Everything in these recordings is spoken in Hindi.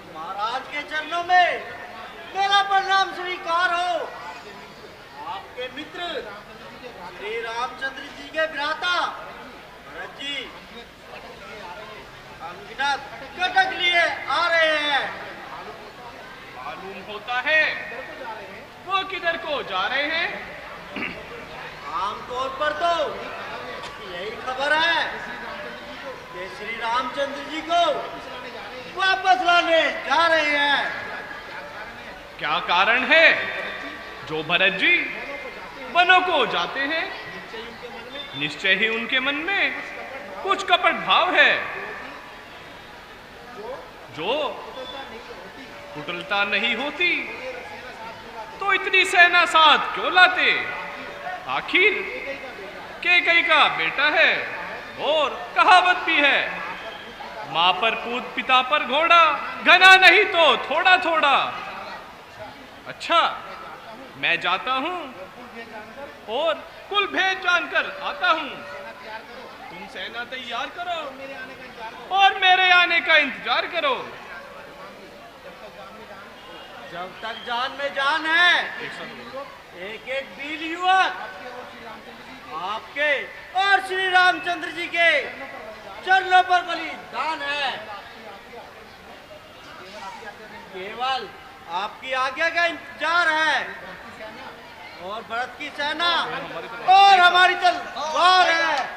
महाराज के चरणों में मेरा प्रणाम स्वीकार हो। आपके मित्र श्री रामचंद्र जी के भ्राता भरत जी अनगिनत कटक लिए आ रहे हैं। मालूम होता है वो किधर को जा रहे हैं? आमतौर पर तो यही खबर है कि श्री रामचंद्र जी को वापस लाने जा रहे हैं। क्या कारण है जो भरत जी वनों को जाते हैं? निश्चय ही उनके मन में कुछ कपट भाव है जो कुटिलता नहीं होती तो इतनी सेना साथ क्यों लाते? आखिर कैकेयी का बेटा है और कहावत भी है, मां पर पूत पिता पर घोड़ा, घना नहीं तो थोड़ा थोड़ा। अच्छा, मैं जाता हूं और कुल भेद जानकर आता हूं। तुम सेना तैयार करो और मेरे आने का इंतजार करो। जब तक जान में जान है, एक एक वीर युवक आपके और श्री रामचंद्र जी के चरणों पर बलिदान है। केवल आपकी आज्ञा का इंतजार है और भरत की सेना और हमारी तलवार है।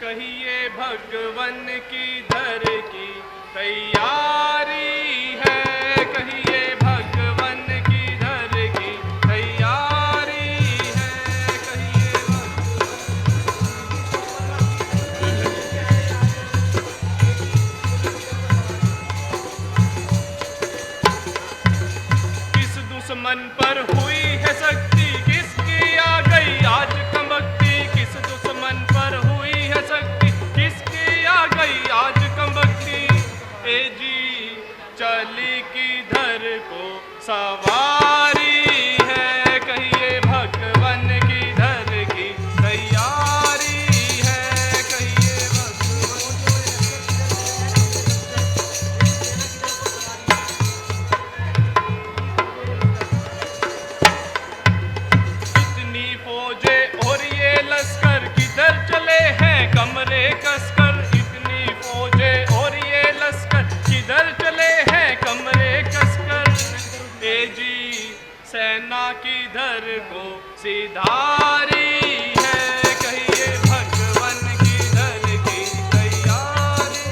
कहिए भगवन की धर की तैयारी है, कहिए भगवन की धर की तैयारी है, कहिए किस दुश्मन पर हुई है शक्ति, किसकी आ गई आज कमबख्ती, किस दुश्मन पर हुई है शक्ति, किसकी आ गई आज कमबख्ती। ए जी चली किधर को सवारी है, कहिए भगवन की धर की तैयारी है, कहिए इतनी फौजें और ये लश्कर किधर चले हैं कमरे कसकर, इतनी फौजें और ये लश्कर किधर चले हैं कमरे कसकर। ए जी सेना किधर को सिधारी है, कहिए भगवन की धर की तैयारी।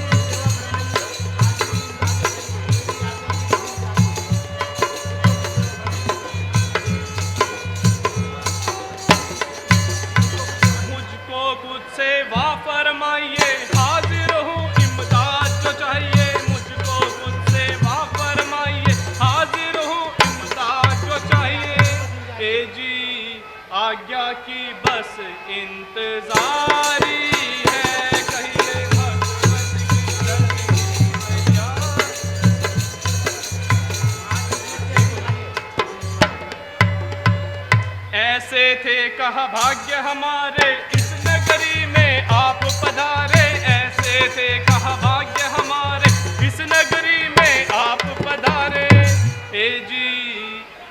मुझको खुद से वाह फरमाइए, हाजिर हूँ इमदाद जो चाहिए, मुझको खुद से वाह फरमाइए, हाजिर हूँ इमदाद जो चाहिए। ए जी आज्ञा की बस इंतजारी है, कहिए भगवन की धर की तैयारी। ऐसे थे कहा भाग्य हमारे इस नगरी में आप पधारे, ऐसे थे कहा भाग्य हमारे इस नगरी में आप पधारे। ए जी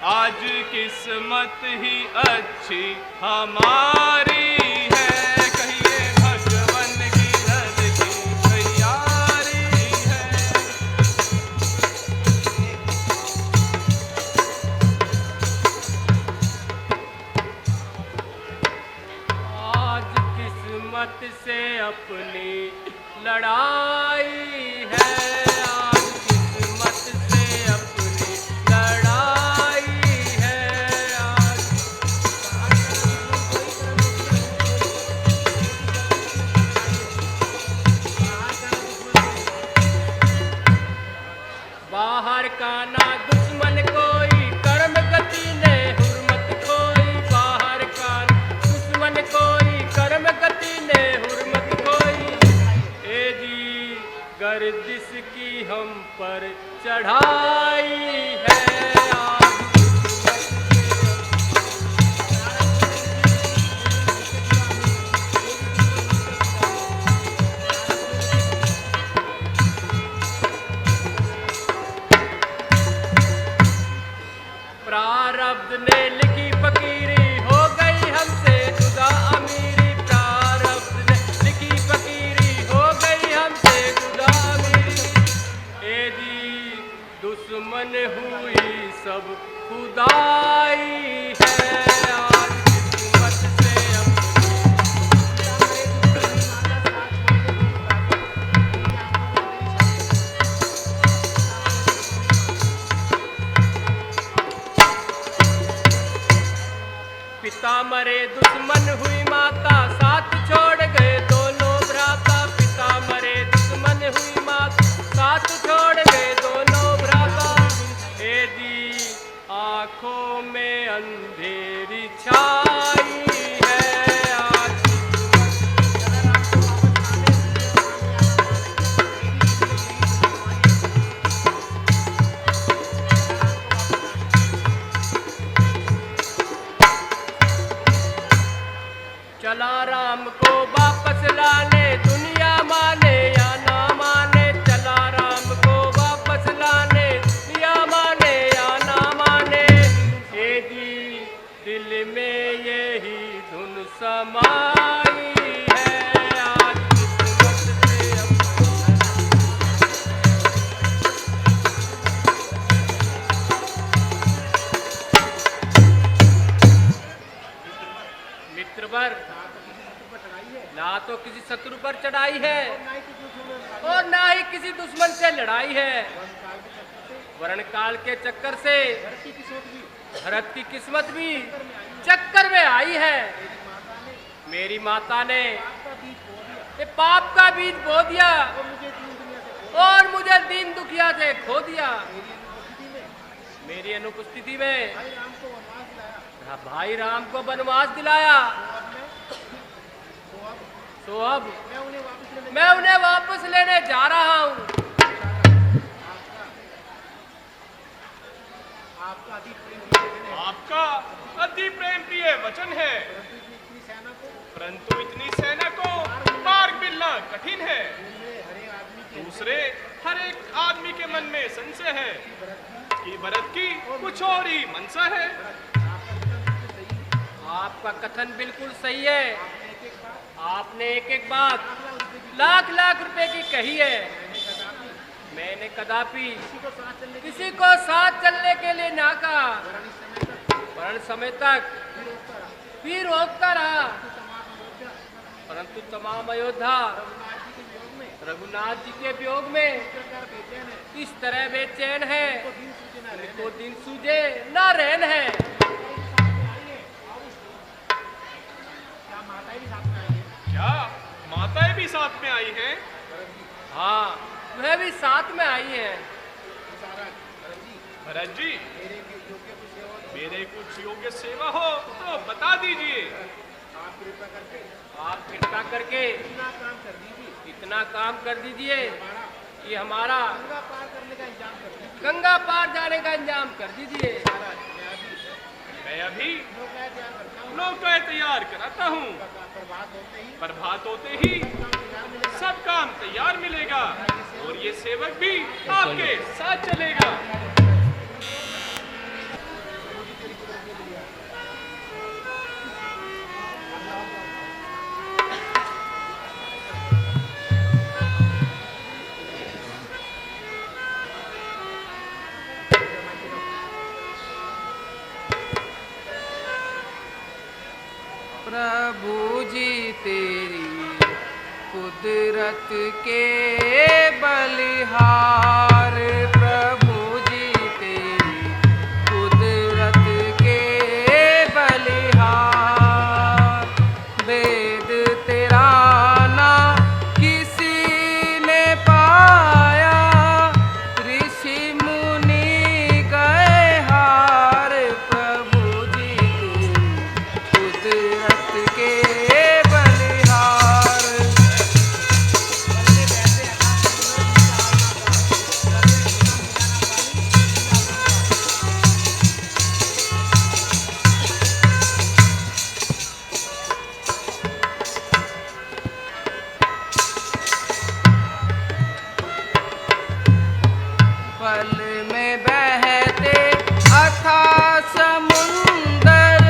आज किस्मत ही अच्छी हमारी है, कहिए भगवन की धर की तैयारी है। अपनी लड़ाई है, आज किस्मत से अपनी लड़ाई है। आज बाहर का ना दुश्मन कोई, कर्म गति ने हुर्मत खोई। बाहर का दुश्मन कोई, कर्म गति ने हुर्मत खोई। ए जी गर्दिश की हम पर चढ़ाई है, आज प्रारब्ध ने लिखी फकीरी, हो गई हमसे जुदा अमीरी। प्रारब्ध ने लिखी फकीरी, हो गई हमसे जुदा अमीरी। ए जी दुश्मन हुई सब खुदाई है, आज किस्मत से पिता मरे दुश्मन हुई माता, साथ छोड़ गए दोनों भ्राता। पिता मरे दुश्मन हुई माता, साथ छोड़ गए दोनों भ्राता। ए जी आंखों में अंधेरी छाई है, आज चला राम को वापस लाने, दुनिया माने या ना माने। चला राम को वापस लाने, दुनिया माने या ना माने। ए जी दिल में यही धुन समाई है, आज किस्मत से मित्र पर ना तो किसी शत्रु पर चढ़ाई है और ना ही किसी दुश्मन से लड़ाई है। वर्ण काल के चक्कर से भरत की किस्मत भी चक्कर में आई है। मेरी माता ने ये पाप का बीज बो दिया और मुझे दीन दुखिया से खो दिया। मेरी अनुपस्थिति में भाई राम को वनवास दिलाया, तो अब मैं उन्हें वापस लेने जा रहा हूँ। आपका अति प्रेम प्रिय वचन है, परंतु इतनी सेना को मार्ग मिलना कठिन है। दूसरे हर एक आदमी के मन में संशय है कि भरत की कुछ और ही मनसा है। आपका कथन बिल्कुल सही है। आपने एक एक बात लाख लाख रुपए की कही है। मैंने कदापि किसी को साथ चलने के लिए ना कहा, वरन समय तक भी रोकता रहा। परंतु तमाम अयोध्या रघुनाथ जी के वियोग में इस तरह बेचैन है, तो दिन सूझे ना रहन है। क्या माताएं भी साथ में आई हैं? हाँ वह भी साथ में आई है। भरत जी मेरे कुछ योग्य सेवा हो तो बता दीजिए। आप कृपा करके इतना काम कर दीजिए कि हमारा गंगा पार जाने का इंतजाम कर दीजिए। मैं अभी नौकाएं तैयार कराता हूँ। प्रभात होते ही सब काम तैयार मिलेगा और ये सेवक भी आपके साथ चलेगा। प्रभु जी तेरी कुदरत के बलिहार प्रभु जी तेरी कुदरत के बलिहार। वेद तेरा ना किसी ने पाया, ऋषि मुनि गए हार प्रभु जी तेरी कुदरत के बलिहार। पल में बहते अथाह समुंदर,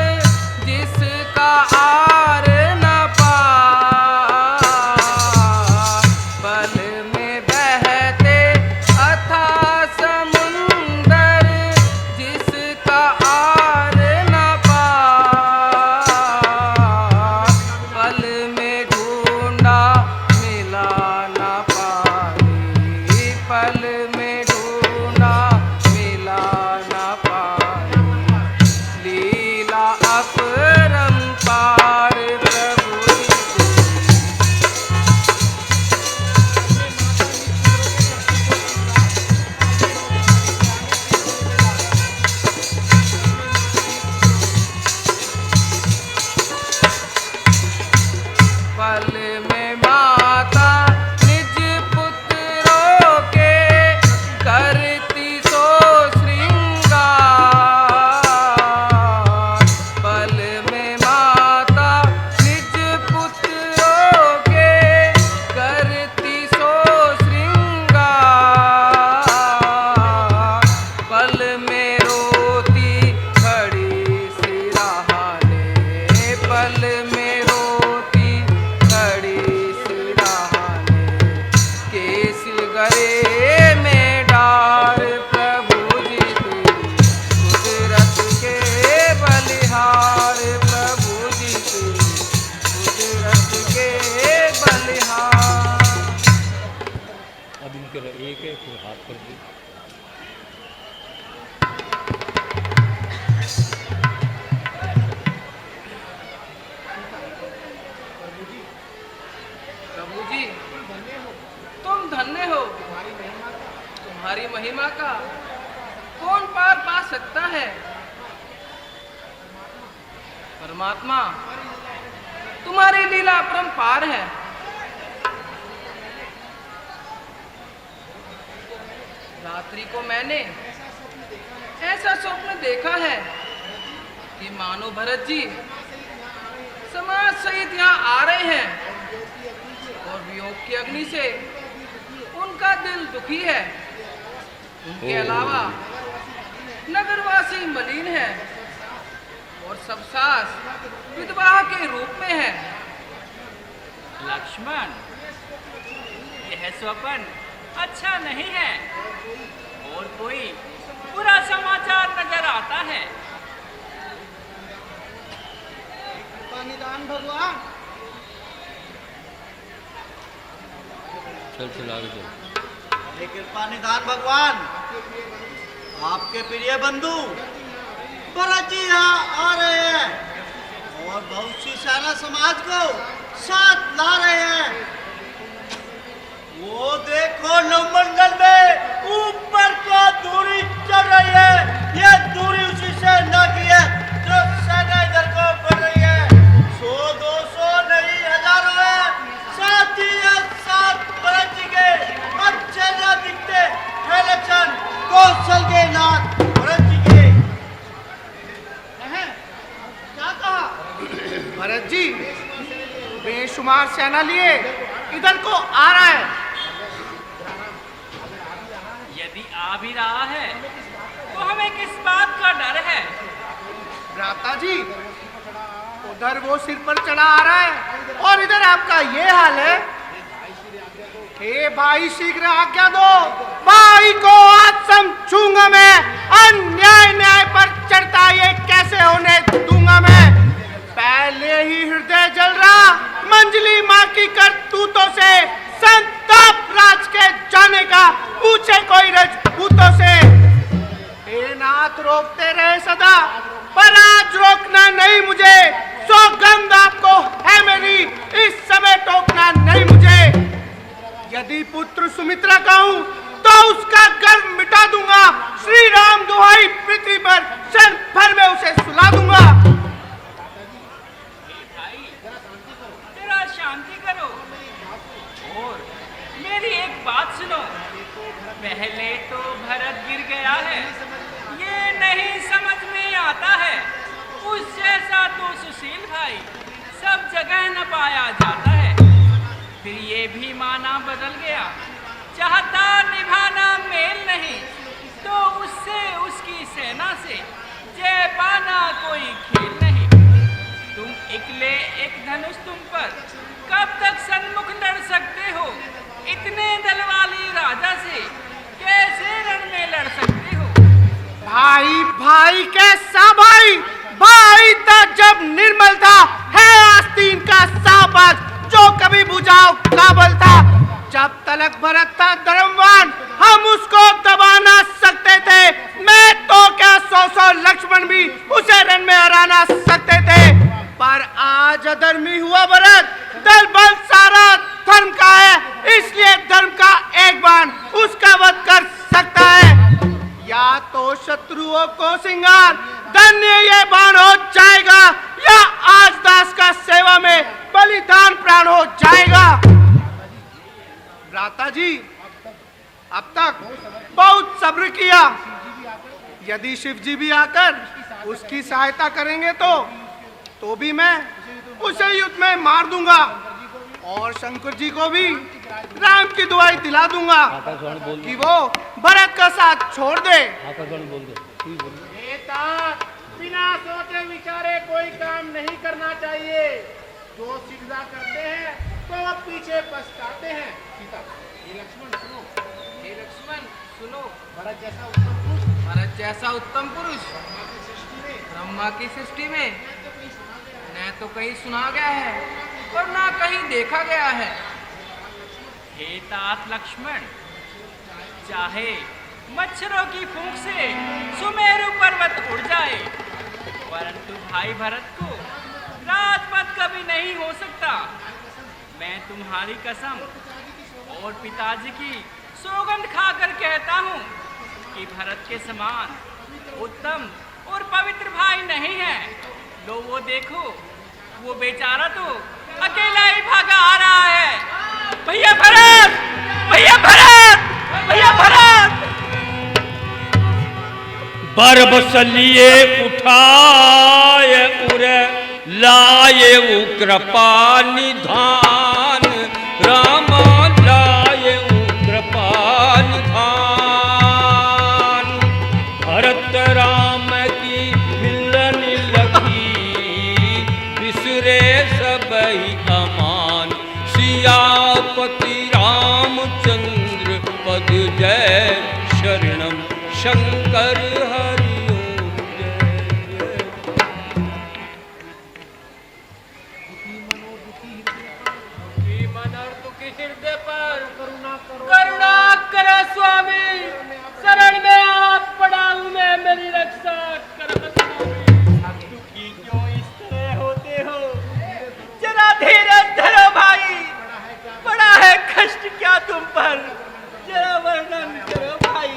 जिसका आर न पार। पल में बहते अथाह समुंदर, जिसका आर न पार। पल में ढूंढा मिला न पानी, पल में ढूंढा मिला न पानी। लीला अपरंपार प्रभु जी पल में माता निज पुत्रों के करती सो श्रृंगार। पल में माता निज पुत्रों के करती सो श्रृंगार। पल में रोती खड़ी सिराहने, पल में रोती खड़ी सिराहने। केस गरे में डार प्रभु जी तेरी कुदरत के बलिहार प्रभु जी तेरी कुदरत के बलिहार। अब इनके एक है फिर हाथ कर दी। प्रभु जी तुम धन्य हो, तुम्हारी महिमा का कौन पार पा सकता है। परमात्मा तुम्हारी लीला अपरंपार है। रात्रि को मैंने ऐसा स्वप्न देखा है कि मानो भरत जी समाज सहित यहाँ आ रहे हैं और वियोग की अग्नि से उनका दिल दुखी है। उनके अलावा नगरवासी मलिन है और सब सास विधवा के रूप में है। लक्ष्मण, यह स्वप्न अच्छा नहीं है और कोई बुरा समाचार नजर आता है। निदान भगवान, चल चल आगे चल। हे कृपा निदान भगवान, आपके प्रिय बंधु भरत जी यहाँ आ रहे हैं और बहुत सी सेना समाज को साथ ला रहे हैं। वो देखो नवमंडल में ऊपर को दूरी चल रही है। ये दूरी उसी से न की है जो सेना इधर को बढ़ रही है। 100-200 नहीं, हजारों है। साथ ही साथ भरत जी के अच्छे न दिखते हैं लक्षण कौशल के नाथ भरत जी के हैं। क्या कहा भरत जी बेशुमार सेना लिए इधर को आ रहा है। यदि आ भी रहा है तो हमें किस बात का डर है। भ्राता जी उधर वो सिर पर चढ़ा आ रहा है और इधर आपका ये हाल है। हे भाई शीघ्र आज्ञा दो, भाई को आज समझूंगा मैं। अन्याय न्याय पर चढ़ता ये कैसे होने दूंगा मैं। पहले ही हृदय जल रहा मंजली माँ की करतूतों से, हाथ रोकते रहे सदा, पर आज रोकना नहीं मुझे। सौगंध आपको है मेरी, इस समय टोकना नहीं मुझे। यदि पुत्र सुमित्रा का हूं तो उसका गर्व मिटा दूंगा। श्री राम दुहाई पृथ्वी पर क्षण भर में उसे सुला दूंगा। भाई जरा शांति करो और मेरी एक बात सुनो। पहले तो भरत गिर गया है, ये नहीं समझ में आता है। उस जैसा तो सुशील भाई सब जगह न पाया जाता है। फिर ये भी माना बदल गया, चाहता निभाना मेल नहीं, तो उससे उसकी सेना से जय पाना कोई खेल नहीं। तुम इकले एक धनुष तुम पर कब तक सन्मुख लड़ सकते हो? इतने दल वाली राजा से कैसे रण में लड़ सकते हो? भाई भाई कैसा भाई? भाई था जब निर्मल था, है आस्तीन का साबक जो कभी बुझाओ काबल था। जब तलक भरत था धर्मवान, हम उसको दबा ना सकते थे। मैं तो क्या 100 लक्ष्मण भी उसे रण में हरा ना सकते थे। पर आज अधर्मी हुआ भरत, दल बल सारा धर्म का है, इसलिए धर्म का एक बाण उसका वध कर सकता है। या तो शत्रुओं को सिंगार धन्य ये बाण हो जाएगा, या आज दास का सेवा में बलिदान प्राण हो जाएगा। भ्राता जी, अब तक बहुत सब्र किया। यदि शिव जी भी आकर उसकी सहायता करेंगे तो भी मैं उसे युद्ध में मार दूंगा और शंकर जी को भी राम की दुआई दिला दूंगा आकाशवाणी बोल कि वो भरत का साथ छोड़ दे। आकाशवाणी बोल दो, तू ही बोल दे। नेता बिना सोचे विचारे कोई काम नहीं करना चाहिए। जो सिजदा करते हैं तो अब पीछे पछताते हैं। सीता, ये लक्ष्मण सुनो, हे लक्ष्मण सुनो, भरत जैसा उत्तम पुरुष भरत जैसा उत्तम पुरुष ब्रह्मा की सृष्टि में ब्रह्मा की सृष्टि में न तो कहीं सुना गया है और ना कहीं देखा गया है। हे तात लक्ष्मण, चाहे मच्छरों की फूंक से सुमेरु पर्वत उड़ जाए, परंतु भाई भरत को राजपथ कभी नहीं हो सकता। मैं तुम्हारी कसम और पिताजी की सौगंध खाकर कहता हूँ कि भरत के समान उत्तम और पवित्र भाई नहीं है। लो वो देखो, वो बेचारा तो अकेला ही भागा आ रहा है। भैया भरत, भैया भरत, भैया भरत। बरबसलिए उठाए उरे लाए कृपा निधान, राम लाए कृपा निधान। भरत राम की मिलन लगी, बिसरे सबही अमान। सियापति रामचंद्र पद जय, शरणम शंकर हरि ओम जय। दुखी मन और दुखी हृदय पर करुणा करो स्वामी, शरण में आप पड़ा हूं मैं, मेरी रक्षा करो स्वामी। दुखी क्यों इस तरह होते हो? जरा धीरज धरो भाई, बड़ा है कष्ट क्या तुम पर, जरा वर्णन करो भाई।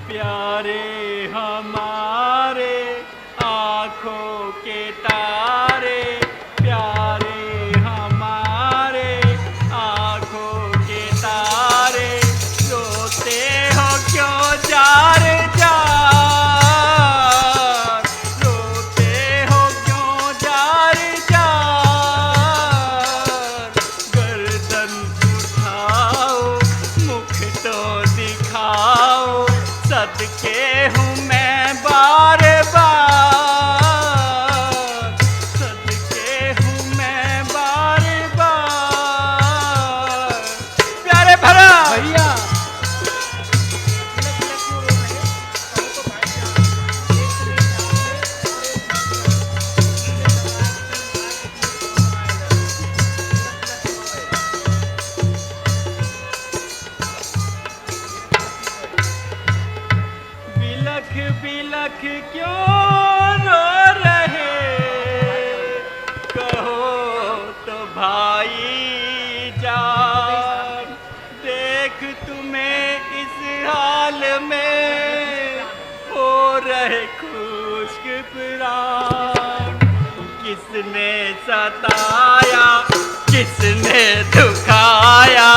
प्यारे हमारे आँखों के तारे, प्यारे हमारे आँखों के तारे, रोते हो क्यों जार जार, रोते हो क्यों जार जार। गर्दन उठाओ, मुख तो दिखाओ, सदके हूँ मैं बार बार, सदके हूँ मैं बार बार। प्यारे भरा भैया, तिलक तिलक क्यों रो रहे हैं? कहो तो भाई तिलक क्यों रो रहे, कहो तो भाई जान। देख तुम्हें इस हाल में हो रहे खुश्क प्राण। किसने सताया, किसने दुखाया,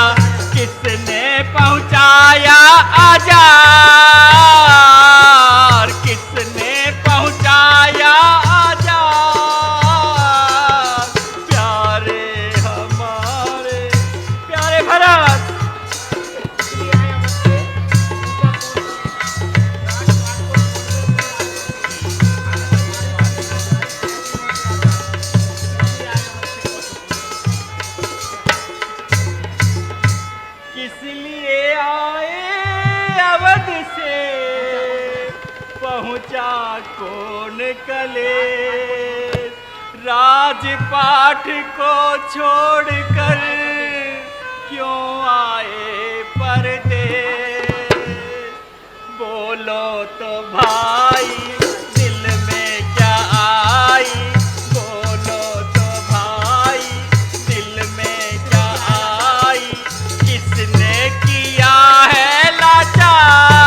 किसने पहुंचाया आजार, किसने पहुंचाया आजार। प्यारे हमारे प्यारे भरत, किस लिए आए अवध से, पहुंचा कौन कलेश। राजपाट को छोड़कर क्यों आए परदेश। बोलो तो भाई दिल में क्या आई, बोलो तो भाई दिल में क्या आई। किसने किया है लाचार,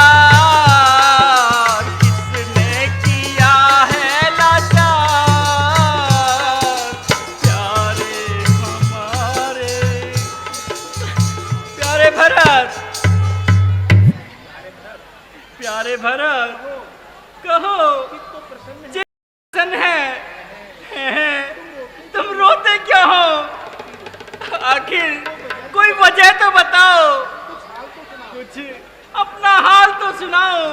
किसने किया है लाचार। प्यारे हमारे प्यारे भरत, प्यारे भरत, कहो प्रसन्न है, तुम रोते क्या हो। आखिर कोई वजह तो बताओ, कुछ अपना हाल तो सुनाओ।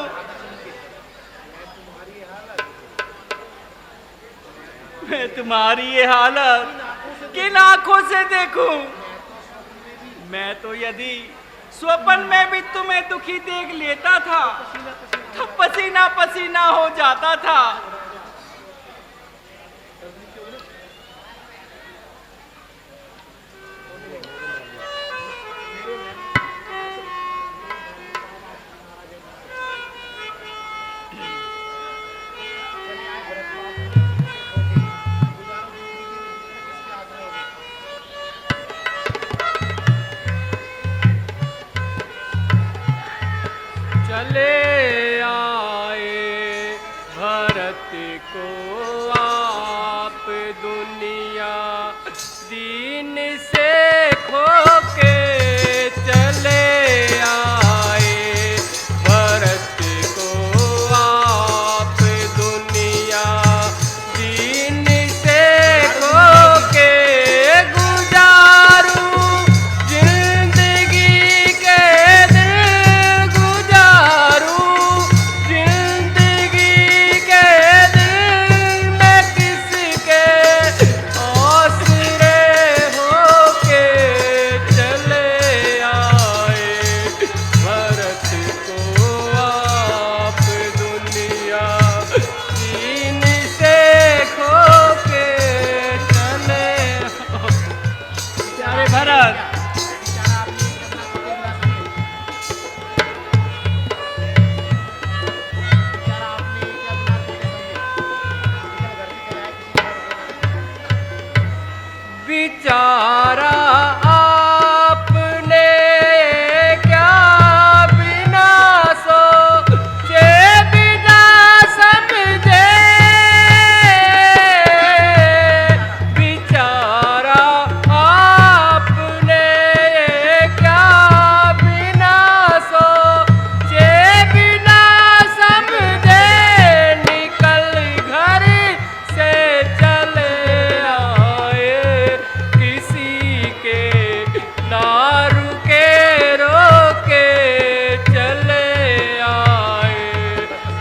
मैं तुम्हारी ये हालत किन आंखों से देखूं। मैं तो यदि स्वप्न में भी तुम्हें दुखी देख लेता था तो पसीना पसीना हो जाता था। चले आए भरत को आप दुनिया दीन से खो के। चले आए भरत को आप दुनिया दीन से खो के। गुजारूं जिंदगी के दिन, गुजारूं जिंदगी के दिन मैं किसके आसरे होके। चले आए भरत को आप दुनिया दीन से खो के। चले प्यारे भरत, बिचारा आपने क्या बिना सोचे बिना समझे। बिचारा आपने क्या बिना सोचे बिना समझे। निकल घर से चले आए, किसी के ना रुके रोके। चले आए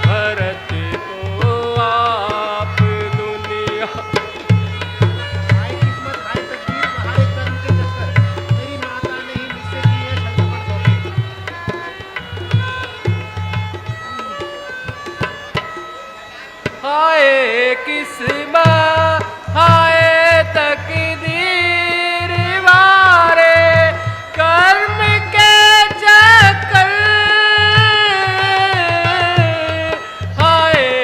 भरत को आप दुनिया। हाय किस्मत, हाय तकदीर, हाय कर्म के चक्कर। मेरी माता ने ही मुझसे की है संकट। हाय किस्मत, हाय तकदीर वारे कर्म के चक्कर। हाय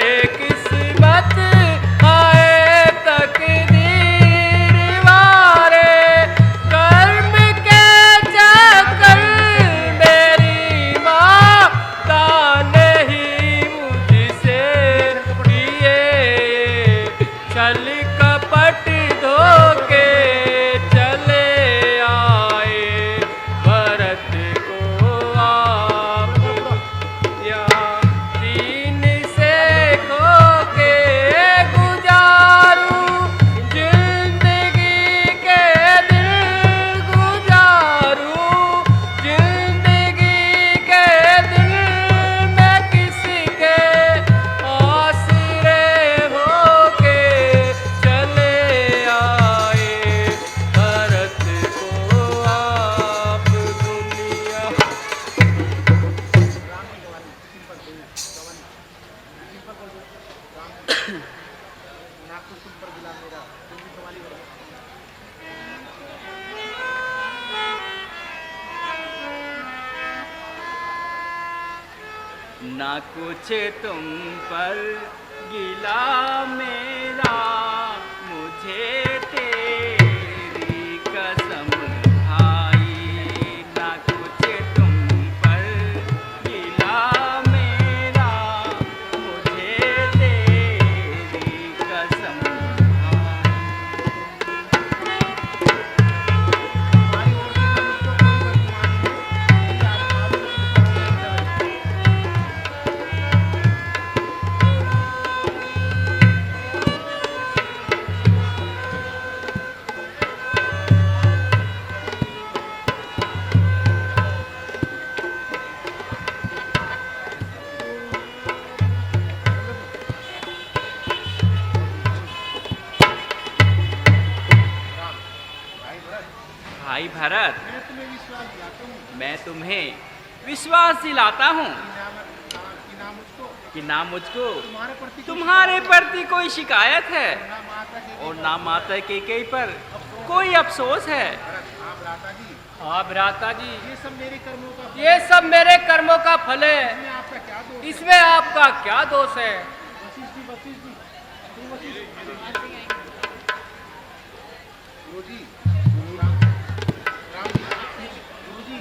ना कुछ तुम पर गिला मेरा, मुझे तेरी कसम भाई। ना कुछ तुम पर गिला मेरा, मुझे तेरी कसम भाई। भाई भरत, मैं तुम्हें विश्वास दिलाता हूँ कि ना मुझको तुम्हारे प्रति कोई शिकायत है और ना माता केकई पर कोई अफसोस है। हाँ भ्राता जी, ये सब मेरे कर्मों का ये सब मेरे कर्मों का फल है, इसमें आपका क्या दोष? इसमें आपका क्या दोष है? वशिष्ठ जी, तू वशिष्ठ गुरु जी, राम जी, गुरु जी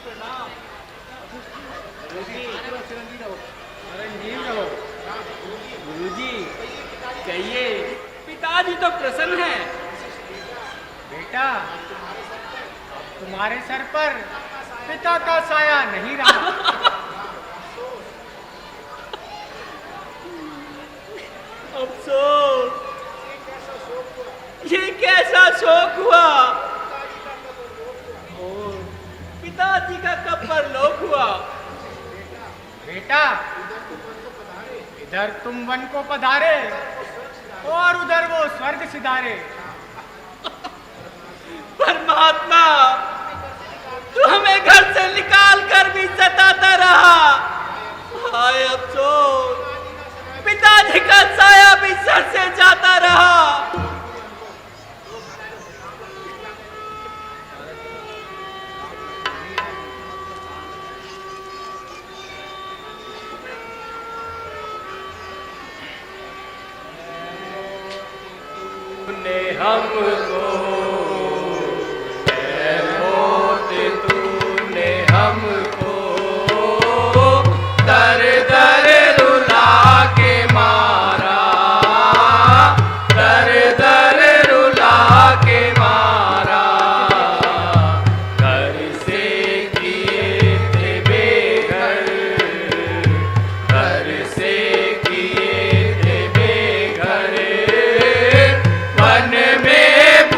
प्रणाम। चिरंजीव रहो, चिरंजीव रहो। गुरुजी, कहिए, पिताजी तो प्रसन्न हैं। बेटा, तुम्हारे सर पर पिता का साया नहीं रहा। अफसोस, ये कैसा शोक हुआ। और पिताजी का कब परलोक हुआ। बेटा, इधर तुम वन को पधारे और उधर वो स्वर्ग सिधारे। परमात्मा, तू हमें घर से निकाल कर भी सताता रहा। हाय अफसोस, पिताजी का साया भी सर से जाता रहा। तूने हमको मौत, तूने हमको दर दर रुला के मारा, दर दर रुला के मारा। घर से किए थे बेघर, घर से किए थे बेघर, वन में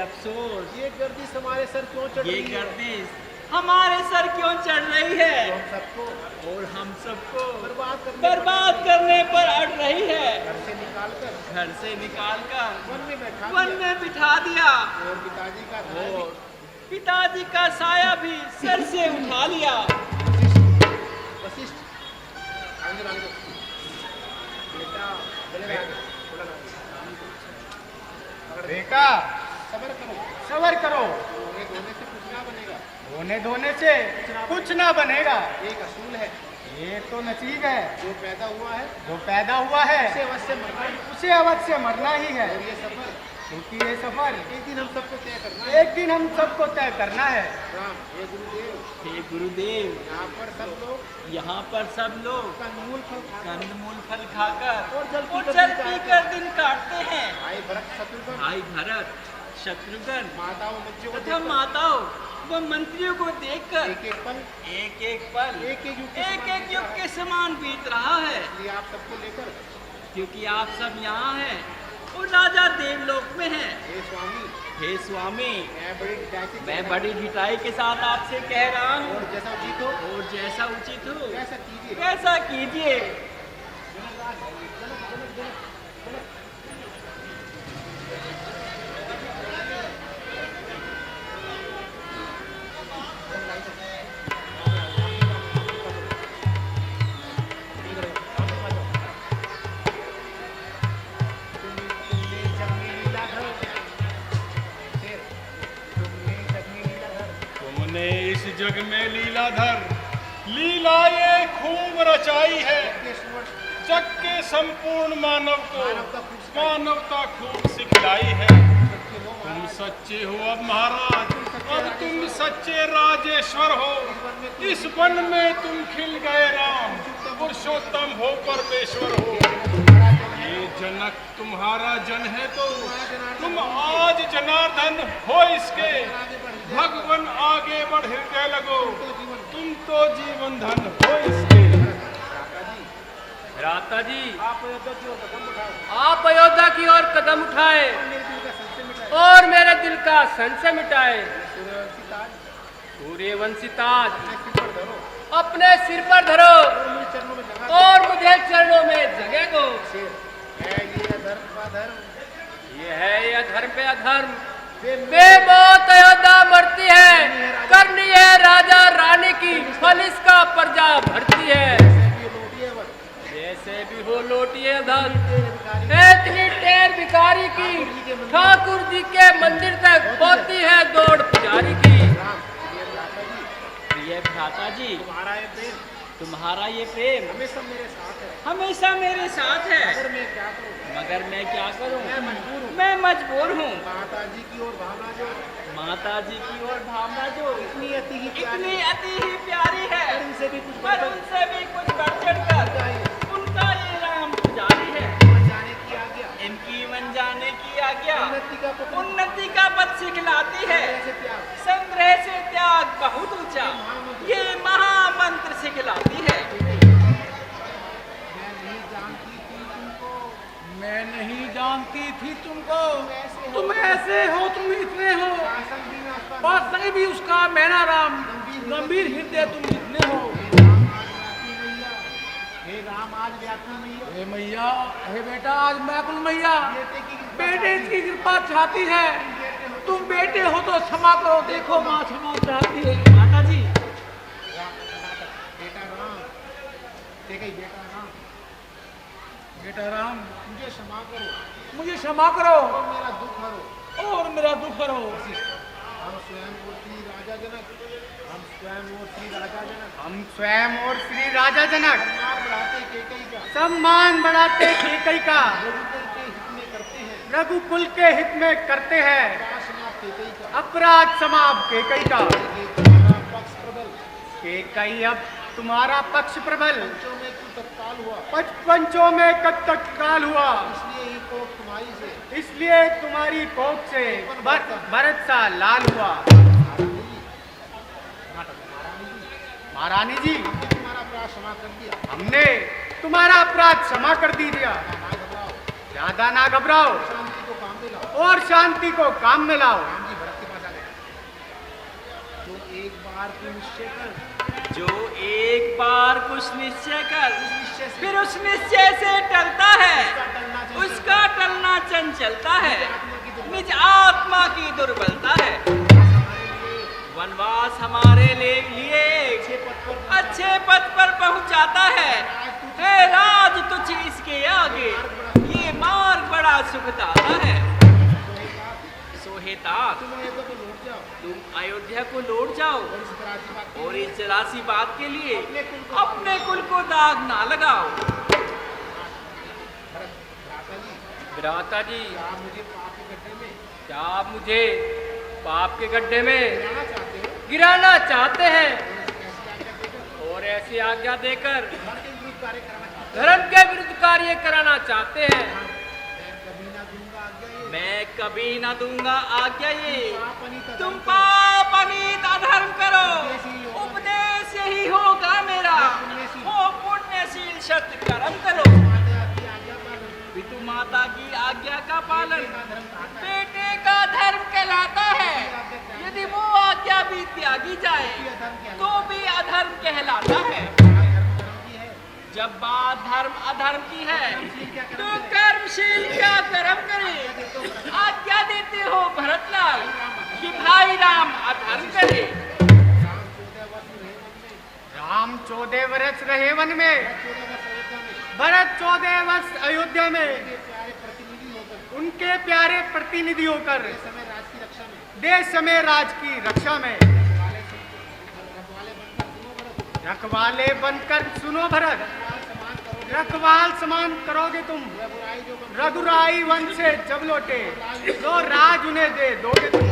अफसोस, ये गर्दिश हमारे सर क्यों चढ़ ये रही है? गर्दिश हमारे सर क्यों चढ़ रही है हम सबको और हम सबको बर्बाद करने पर अड़ रही है। घर से निकालकर घर से निकालकर वन में बैठा वन दिया। में बिठा दिया और पिताजी का घर भी और पिताजी का साया भी सर से उठा लिया। वशिष्ठ आगे वाले को। बेटा बोले आगे, बोला आगे। बेटा सबर करो, सबर करो, धोने धोने से कुछ ना बनेगा। धोने धोने से कुछ ना बनेगा। एक असूल है, ये तो नसीब है, जो पैदा हुआ है जो पैदा हुआ है उसे अवश्य मरना है। उसे अवश्य मरना ही है, और ये सफर क्योंकि ये सफर एक दिन हम सबको तय करना है। एक दिन हम सबको तय करना है। राम, हे गुरुदेव, हे गुरुदेव, यहाँ पर सब लोग यहाँ पर सब लोग कंदमूल फल खाकर कंदमूल फल खाकर और जल और पीकर जल दिन पीकर दिन काटते हैं। भाई भरत शत्रुघ्न भाई भरत, शत्रुघ्न माताओं बच्चों को तथा देखकर माताओं व मंत्रियों को देखकर एक एक पल एक एक पल एक एक युग के एक समान एक युग बीत के समान बीत रहा है, इसलिए आप सबको लेकर, क्योंकि आप सब यहाँ हैं और राजा देवलोक में हैं। हे स्वामी, हे स्वामी, मैं बड़ी डिटाची से मैं बड़ी ढिठाई के साथ आपसे कह रहा हूँ और जैसा उचित हो और जैसा उचित हो वैसा कीजिए। वैसा कीजिए। तुमने इस जग में लीलाधर लीलाएं खूब रचाई है। जग के संपूर्ण मानव को मानवता खूब सिखलाई है। तुम सच्चे हो अब महाराज, अब तुम सच्चे राजेश्वर हो। इस वन में तुम खिल गए राम, पुरुषोत्तम हो परमेश्वर हो। ये जनक तुम्हारा जन है तो तुम आज जनार्दन हो इसके। भगवान आगे बढ़ हृदय लगो, तुम तो जीवन धन हो इसके। भ्राता जी, आप अयोध्या की ओर कदम बढ़ाओ आप अयोध्या की ओर कदम उठाए और मेरे दिल का संशय मिटाए। और मेरे दिल का संशय मिटाए। सूर्यवंशी ताज सूर्यवंशी ताज अपने सिर पर धरो अपने सिर पर धरो और मुझे चरणों में जगह दो। है ये अधर्म का धर्म, ये है ये अधर्म पे अधर्म। बेमौत अयोध्या मरती है, करनी है राजा रानी की, फल इसका प्रजा भरती है। जैसे भी हो लौटिए धन, इतनी टेर भिखारी की, ठाकुर जी के मंदिर तक होती है दौड़ पुजारी की। प्रिय भ्राता जी, तुम्हारा ये प्रेम तुम्हारा ये प्रेम हमेशा मेरे साथ है। हमेशा मेरे साथ है, अगर मैं क्या करूं, मगर मैं क्या करूं? मैं मजबूर हूं। मैं मजबूर हूँ। माता जी की ओर भावना जो माता जी की ओर भावना जो इतनी अति ही प्यारी इतनी अति ही प्यारी है, है, उनसे भी कुछ पर उनसे भी कुछ बढ़ चढ़कर उनका ये राम पुजारी है। जाने की आज्ञा, इनकी मन जाने की आज्ञा उन्नति का पथ उन्नति का पथ सिखलाती है। से त्याग, संग्रह से त्याग बहुत ऊंचा, ये महामंत्र सिखलाती है। मैं नहीं जानती थी तुमको, तुम ऐसे हो, तुम इतने हो, बादशाह भी उसका मैना राम, गंभीर हृदय तुम जितने हो। हे राम आज व्याकुल मैया, हे मैया, हे बेटा आज मैकुल मैया बेटे की कृपा चाहती है। तुम बेटे हो तो क्षमा करो, देखो माँ क्षमा चाहती है। माता जी, बेटा राम, देखिए बेटा राम, बेटा राम मुझे क्षमा करो मुझे क्षमा करो और मेरा दुख हरो। और मेरा दुख हरो। हम स्वयं और श्री राजा जनक, हम स्वयं और श्री राजा जनक हम स्वयं और श्री राजा जनक सम्मान बढ़ाते केकई का, सम्मान बढ़ाते केकई का रघुकुल के हित में करते हैं, रघुकुल के हित में करते हैं, अपराध समाप्त केकई का, अपराध समाप्त केकई का। ये तुम्हारा पक्ष प्रबल, केकई अब तुम्हारा पक्ष प्रबल, पंचों में तू तत्काल हुआ, पचपंचों में कब तक काल हुआ। इसलिए ही कोप तुम्हारी से इसलिए तुम्हारी कोख से भरत सा लाल हुआ। महारानी जी, तुम्हारा अपराध क्षमा कर दिया। हमने तुम्हारा अपराध क्षमा कर दिया। ना घबराओ, ज्यादा ना घबराओ शांति को काम में लाओ। और शांति को काम में लाओ। जो एक बार तू निश्चय कर, जो एक बार कुछ निश्चय कर निश्चय से फिर उस निश्चय से टलता है, टलना उसका टलना चंचलता है, निज आत्मा की दुर्बलता है। वनवास हमारे लिए अच्छे पद पर पहुंचाता है। हे राज तुझ इसके आगे ये मार्ग बड़ा सुखदाता है। सोहेतात तुम अयोध्या को लौट जाओ तुम अयोध्या को लौट जाओ और इस तरह की बात और इस जरा सी बात के लिए अपने कुल को दाग ना लगाओ। भ्राता भ्राता जी, जी, आप मुझे पाप के गड्ढे में क्या आप मुझे पाप के गड्ढे में गिराना चाहते हो? गिराना चाहते हैं ऐसी आज्ञा देकर और ऐसी आज्ञा देकर धर्म के विरुद्ध कार्य कराना चाहते धर्म के विरुद्ध कार्य कराना चाहते हैं। हैं। मैं कभी ना दूंगा आज्ञा ये। मैं कभी ना दूंगा आज्ञा ये। पाप अनित अधर्म तुम करो। पाप अनित अधर्म करो, उपदेश यही होगा मेरा। हो पुण्यशील सत कर्म करो, पितु माता की आज्ञा का पालन बेटे का धर्म कहलाता है। यदि वो आज्ञा भी त्यागी जाए तो भी अधर्म कहलाता है। जब बात धर्म अधर्म की है तो कर्मशील क्या कर्म करे। आज्ञा देते हो भरतलाल कि भाई राम अधर्म करे। राम 14 वर्ष रहे वन में, भरत 14 वर्ष अयोध्या में, उनके प्यारे प्रतिनिधि होकर देश में राज की रक्षा में रखवाले बनकर सुनो भरत, रखवाल समान करोगे तुम। रघुराई वन से जब लौटे तो राज उन्हें दे दोगे तुम।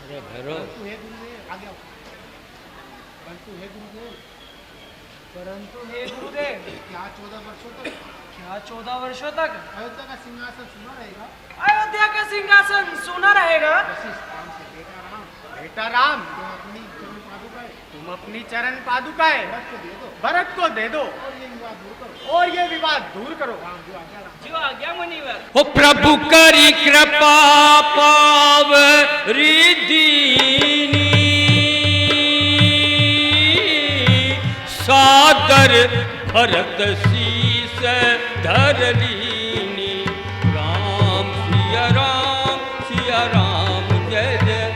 अरे भैरव परंतु हे गुरुदेव, क्या 14 वर्षों तक अयोध्या का सिंहासन सुना रहेगा? अयोध्या का सिंहासन सोना रहेगा। बेटा राम, तुम अपनी चरण पादुकाएं भरत को दे दो और ये विवाद दूर करो। जो आज्ञा मुनिवर। ओ प्रभु करी कृपा पाव रिदीनी सादर भरत शीस धर लीनी। राम सिया राम जय जय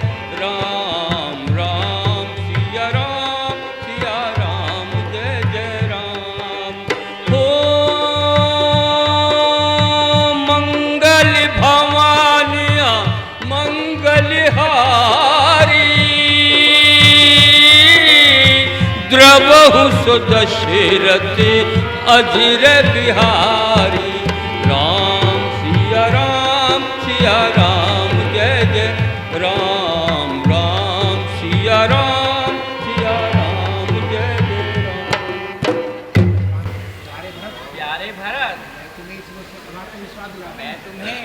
राम। राम सिया राम जय जय राम। हो मंगल भवानिया मंगलहारी द्रवहु सुदशरथ अजिर बिहारी। राम सिया राम जय जय राम। राम सिया राम जय जय राम। प्यारे भरत, तुम्हें इस विश्वास दिला मैं तुम्हें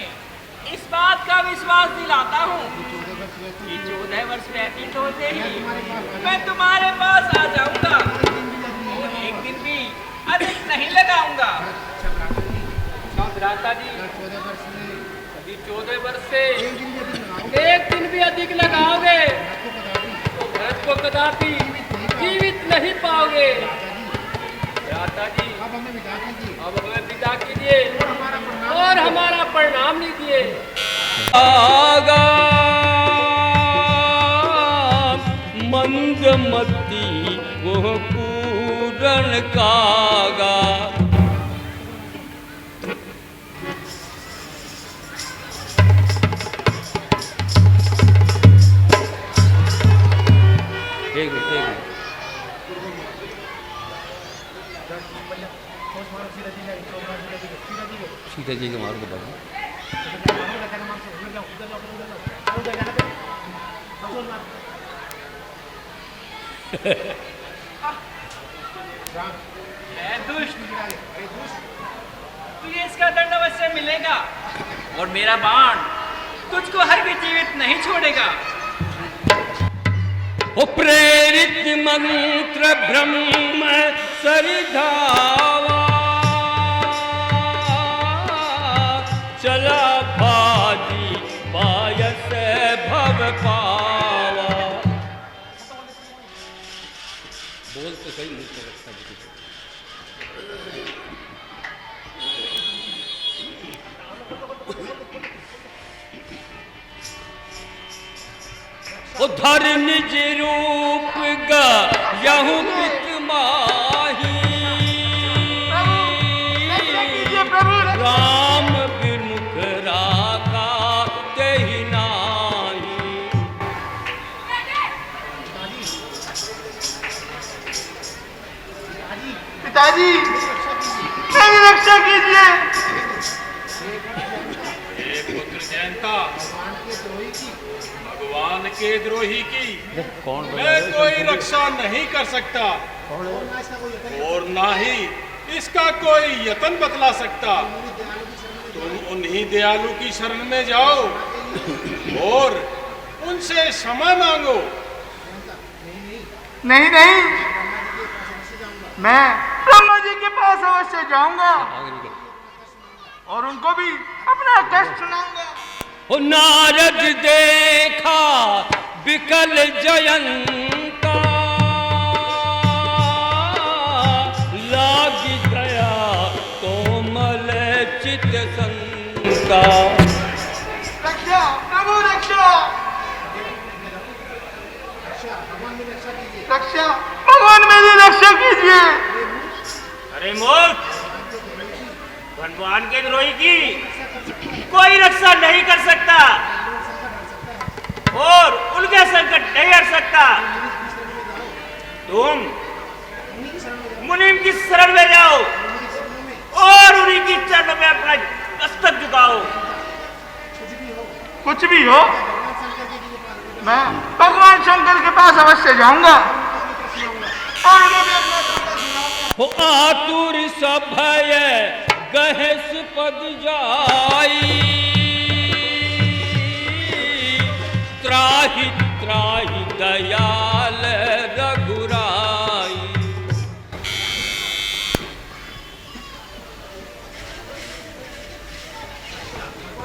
इस बात का विश्वास दिलाता हूँ 14 वर्ष हुए कि 14 वर्ष व्यतीत होते ही मैं तुम्हारे पास आ जाऊंगा और एक दिन भी अधिक नहीं लगाऊंगा। भ्राता जी, 14 वर्ष में यदि 14 वर्ष से एक दिन भी अधिक लगाओगे एक दिन भी अधिक लगाओगे तो भरत को कदापि जीवित नहीं पाओगे। भ्राता जी, अब हमें विदा कीजिए अब हमें विदा कीजिए और हमारा प्रणाम लीजिए। आगा मंदमती वो पूरन कागा। एक मिनट सीता जी के मारो तो बाबू। मैं दुष्ट, तुझे इसका दंड अवश्य मिलेगा और मेरा बाण तुझको हर भी जीवित नहीं छोड़ेगा। ओ प्रेरित मंत्र ब्रह्म सरिधावा चला भाजी पायस कई मुझको रक्षा की उधर निज रूप गा यहूं पित माही राम विमुख राखा तेहि नाही। पिताजी मेरी रक्षा कीजिए। पुत्र जयंता, भगवान के द्रोही की कौन मैं कोई रक्षा नहीं कर सकता और ना ही इसका कोई यत्न बतला सकता। तुम उन्हीं दयालु की शरण में जाओ और उनसे क्षमा मांगो। नहीं नहीं, मैं ब्रह्मा जी के पास अवश्य जाऊंगा और उनको भी अपना कष्ट सुनाऊंगा। ओ नारद देखा विकल जयंता लागी दया कोमल चित संता। रक्षा प्रभु रक्षा, रक्षा भगवान मेरी रक्षा कीजिए। अरे मूर्ख, भगवान के द्रोही की कोई रक्षा नहीं कर सकता और उनके संकट नहीं हट सकता। तुम मुनीम की शरण में जाओ और उन्हीं की चरण में अपना मस्तक झुकाओ। कुछ भी हो, मैं भगवान शंकर के पास अवश्य जाऊंगा और उन्हें भी अपना संकट सुनाऊंगा। हो आतुर सभय गहस पद जाई त्राहि त्राहि दयाल रघुराई।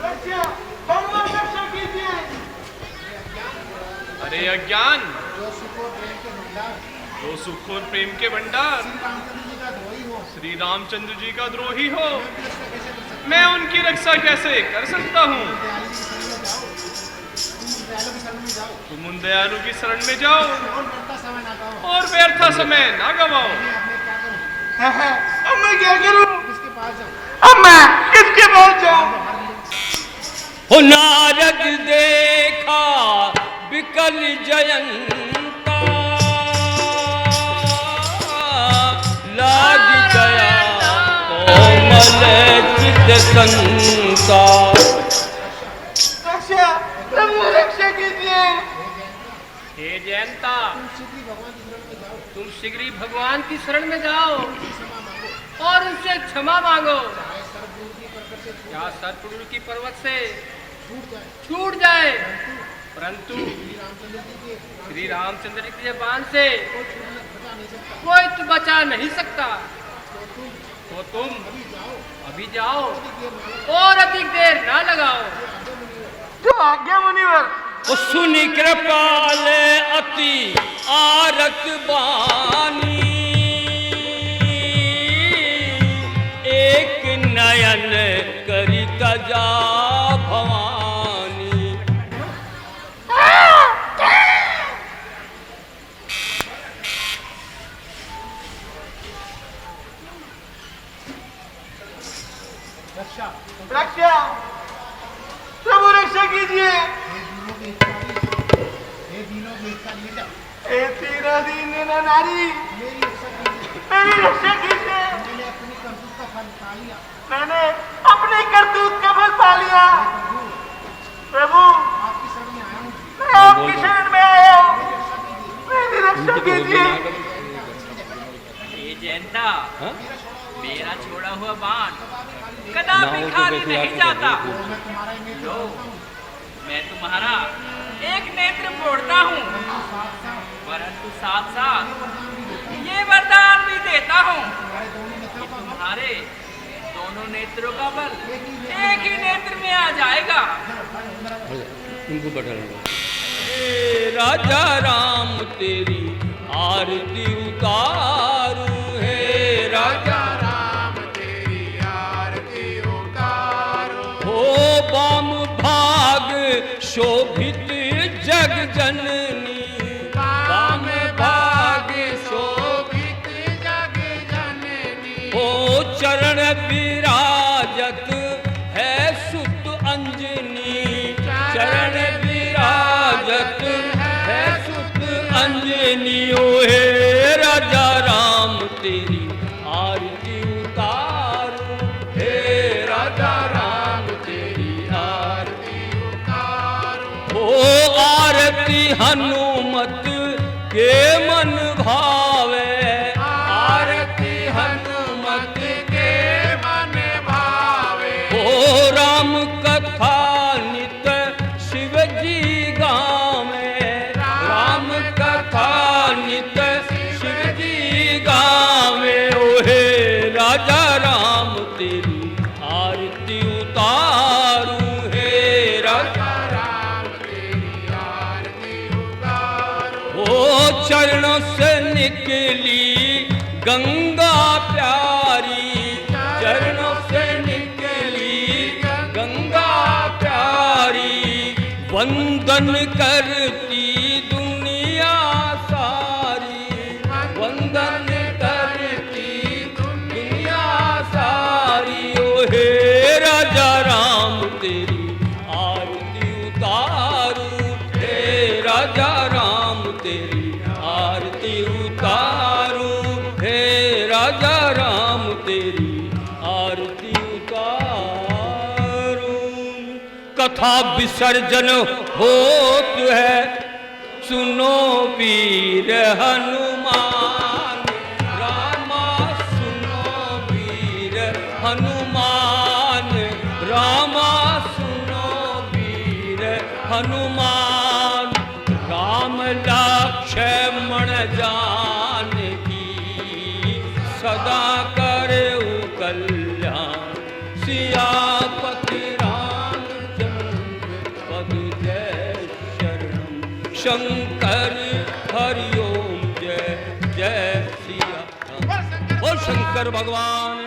रक्षा भगवान रक्षा कीजिए। अरे अज्ञान, जो सुख और प्रेम के भंडार श्री रामचंद्र जी का द्रोही हो, मैं उनकी रक्षा कैसे कर सकता हूँ? तुम उन दयालु की शरण में जाओ और व्यर्थ समय ना गवाओ। अब मैं क्या करूं? अब मैं किसके पास जाऊं? हो नारद देखा विकल जयंता लागी दया कोमल चित संता। रक्षा प्रभु रक्षा कीजिए। हे जयंता, तुम शीघ्र ही भगवान की शरण में जाओ और उनसे क्षमा मांगो। क्या सर्पदूल की पर्वत से छूट जाए, परंतु श्री रामचंद्र जी के बाण से कोई तो बचा नहीं सकता। तो तुम अभी जाओ और अधिक देर ना लगाओ। जो आज्ञा मुनिवर। ओ सुनि कृपाल अति आरत बानी एक नयन करी तजा भवानी। रक्षा प्रभु रक्षा कीजिए। हे तीनों दीन नारी मेरी रक्षा कीजिए। मैंने अपनी करतूत का फल पा लिया। प्रभु मैं आपकी शरण में आया हूँ, मेरी रक्षा कीजिए। ये जयंता, मेरा छोड़ा हुआ बाण कदापि खाली नहीं जाता। लो, मैं तुम्हारा एक नेत्र फोड़ता हूँ, परंतु साथ साथ ये वरदान भी देता हूँ कि तुम्हारे दोनों नेत्रों का बल एक ही नेत्र में आ जाएगा। उनको बैठा राजा राम तेरी आरती उतारू हे राजा राम तेरी आरती उतारू। हो वाम भाग शोभित जग जननी, वाम भाग शोभित जग जननी। हो चरण विराजत है सुत अंजनी, चरण विराजत है सुत अंजनी। ओ हे राजा राम तेरी आरती उतारू, हे राजा राम तेरी आरती उतारू। ओ आरती हनुमत के मन भावे, आरती हनुमत के मन भावे। ओ राम कथा नित शिव जी गावे, राम कथा नित शिव जी गावे। ओ हे राजा राम तेरी आरती उतारू, हे राजा राम तेरी आरती उतारू। ओ चरणों से निकली गंगा प्यारी, चरणों से निकली गंगा प्यारी। वंदन करती दुनिया सारी, वंदन करती दुनिया सारी। ओ हे राजा राम तेरी आरती उतारू, हे राजा राम तेरी आरती उतारू, हे राजा राम तेरी आरती उतारू। कथा विसर्जन होत है, सुनो वीर हनुमान, रामा सुनो वीर हनुमान, रामा सुनो वीर हनुमान। राम लक्ष्मण जानकी सदा करे कल्याण, सियापति रामचंद्र पद जय शरणम। शंकर हरिओम जय जय सिया राम। बोल शंकर भगवान